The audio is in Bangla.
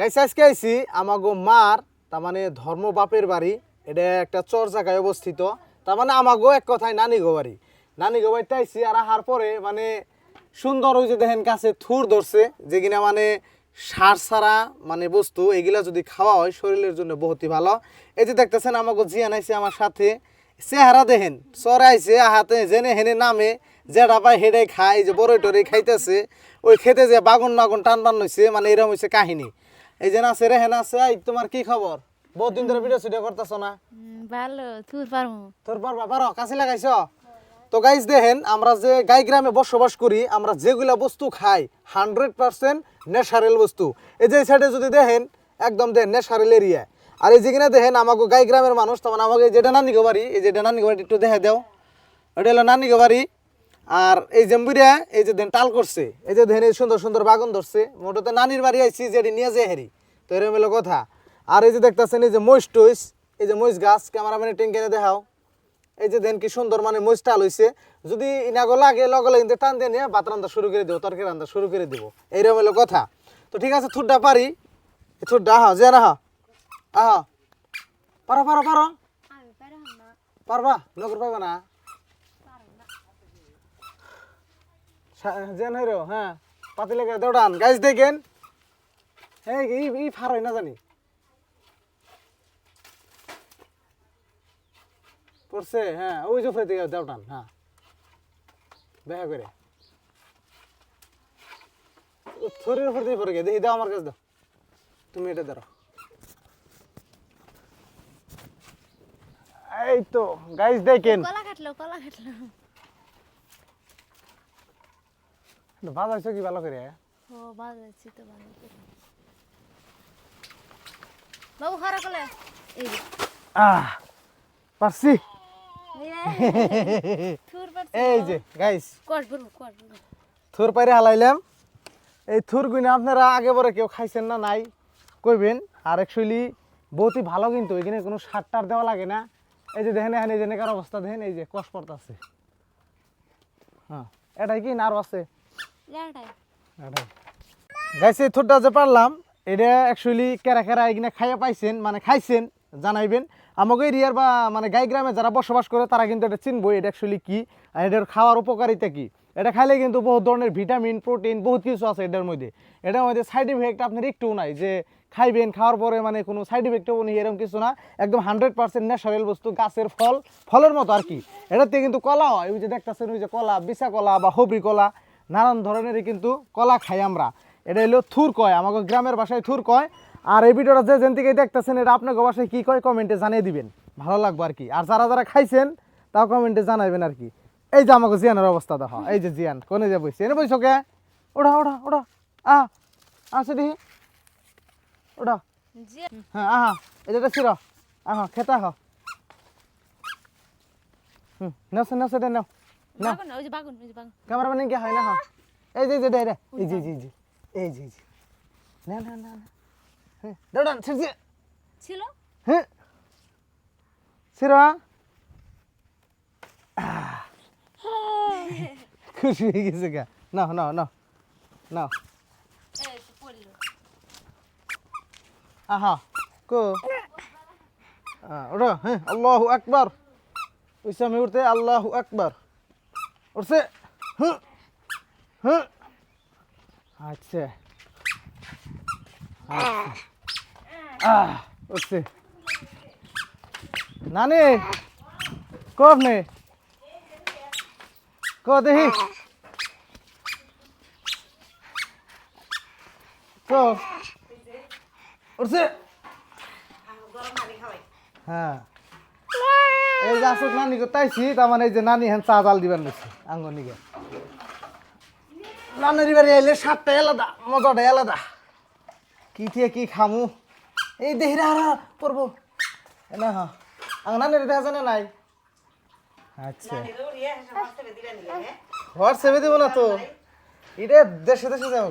গাইস আজকে আইছি আমাগো মার তার মানে ধর্ম বাপের বাড়ি, এটা একটা চর জায়গায় অবস্থিত। তার মানে আমাগো এক কথায় নানি গো বাড়ি। নানি গো বাড়িতে আইছি আর আহার পরে মানে সুন্দর ওই যে দেখেন কাছে থুর ধরছে, যেগুলা মানে সার ছাড়া মানে বস্তু, এগুলা যদি খাওয়া হয় শরীরের জন্য বহুতই ভালো। এই যে দেখতেছেন আমাগো জিয়ান আইছে আমার সাথে, চেহারা দেখেন চরে আইছে হাতে জেনে হেনে নামে যেটা পায় হেডাই খায়, যে বড়ই টরে খাইতেছে। ওই খেতে যে বাগুন নাগুন টান টান হয়েছে, মানে এরকম হয়েছে কাহিনী। এই যে নাচে রে হেন আছে। তোমার কি খবর? বহুত দিন ধরে ভিডিও সিডিও করতেছ না? ভালো তুই পারমু তোর পারবা পারো কাছে লাগাইছ। তো গাইজ দেখেন আমরা যে গাই গ্রামে বসবাস করি, আমরা যেগুলা বস্তু খাই 100% ন্যাচারাল বস্তু। এই যে সাইডে যদি দেখেন একদম দেখেন ন্যাচারাল এরিয়া। আর এই যেখানে দেখেন আমাকে গাই গ্রামের মানুষ, তখন আমাকে যেটা নানি গো বাড়ি, এই যেটা নানি গো বাড়ি একটু দেখা দাও, এটা হলো নানি গো বাড়ি। আর এই জম্বুরিয়া এই যে দেন টাল করছে, এই যে দেখেন এই সুন্দর সুন্দর বাগান ধরছে। মোটতে নানির বাড়ি আইছি যেটি নিয়ে যায় হেরি, তো এরকম হলো কথা। আর এই যে দেখতেছেন এই যে মহিষ টইস, এই যে মহিষ গাছ, ক্যামেরাম্যানে টেঙ্কেনে দেখাও। এই যে দেন কি সুন্দর মানে মহিষ টাল হইছে। যদি ইনাগো লাগে লগে কিন্তু টান দিয়ে নিয়ে ভাত রান্না শুরু করে দেবো, তরকারি রান্না শুরু করে দেবো, এইরকম হলো কথা। তো ঠিক আছে, থুরটা পারি, থুরটা আহ যে না আহ পারো পারো পারো পারবা নগর পাইবা না জেন হইরো। হ্যাঁ পাতি লেগে দৌড়ান গাইজ দেখেন। এই ফার হয় না জানি পড়ছে। হ্যাঁ ওই যে ফেতে দেওটান। হ্যাঁ দেখা করে থরির উপর দিয়ে পড়ে গে দেখি দাও আমার কাছে দাও, তুমি এটা ধরো। এই তো গাইজ দেখেন কলা কাটলো বাজাইছো কি ভালো করে? ও বাজাচ্ছি তো ভালো করে বাবু খারা কলে এই যে পারছি। থুর পারছি এই যে গাইজ কর বড় থুর পাইরে হালাইলাম। এই থুর গুইনা আপনারা আগে পরে কেউ খাইছেন না নাই কইবেন। আর অ্যাকচুয়ালি বহুতই ভালো, কিন্তু এখানে কোনো সার টার দেওয়া লাগে না। এই যে দেখেন এখানে জেনেকার অবস্থা দেখেন, এই যে কষ পড়তেছে। হ্যাঁ এটাই কি নার আছে লাটাই গাইছে। এই থুরটা যে পারলাম, এটা অ্যাকচুয়ালি কেরা কেরা এখানে খাইয়া পাইছেন মানে খাইছেন জানাইবেন। আমাকে এরিয়ার বা মানে গাই গ্রামে যারা বসবাস করে তারা কিন্তু এটা চিনবো এটা অ্যাকচুয়ালি কি, আর এটার খাওয়ার উপকারিতা কি। এটা খাইলে কিন্তু বহুত ধরনের ভিটামিন প্রোটিন বহুত কিছু আছে এটার মধ্যে। এটার মধ্যে সাইড ইফেক্ট আপনার একটুও নাই, যে খাইবেন খাওয়ার পরে মানে কোনো সাইড ইফেক্টও নেই এরকম কিছু না। একদম 100% ন্যাচারাল বস্তু, গাছের ফলের মতো আর কি। এটাতে কিন্তু কলা হয়, ওই যে দেখতেছেন ওই যে কলা, বিছা কলা বা হবরি কলা, নানান ধরনেরই কিন্তু কলা খাই আমরা। এটা হলো থুর কয়, আমাকে গ্রামের ভাষায় থুর কয়। আর এই ভিডিওটা যে যেন থেকে দেখতেছেন এটা আপনাকে বাসায় কী কয় কমেন্টে জানিয়ে দিবেন, ভালো লাগবে আর কি। আর যারা যারা খাইছেন তাও কমেন্টে জানাবেন আর কি। এই যে আমাকে জিয়ানের অবস্থা দেখো, এই যে জিয়ান কোনে যে বইছে, এনে বইছো কে? ওঠা ওঠা ওঠা আসো দেখি ওঠা। জি হ্যাঁ এই যেটা ছিল খেতে নেও নেও সেটা নেও না বাগুন ওই যে বাগুন ক্যামেরাম্যান কি হয় না? এই যে রে এই যে এই যে না না না হ্যাঁ দৌড়ান ছিল হ্যাঁ সিরা খুশি হয়ে গেছে গা। না না না না এই তো পড়লো কো ওটা। হ্যাঁ আল্লাহু আকবার, ওইসা আমি উঠতে আল্লাহু আকবার উঠছে। হুঁ হুঁ আচ্ছা উঠছে। নানি কব নে দেখি উঠছে। হ্যাঁ এই যে আসুক নানি তাইছি, তার মানে এই যে নানি হ্যাঁ চা জাল দিবেন বেশি আঙ্গনিকে। নানির বাড়ি এলে স্বাদটাই আলাদা, মজাটাই আলাদা। কি থেকে কি খামু এই দেহিরা পড়বো না। হ্যাঁ নানির দেখা জানে নাই। আচ্ছা হোয়াটসঅ্যাপে দিব না তো, এটা দেশে দেশে যাবো।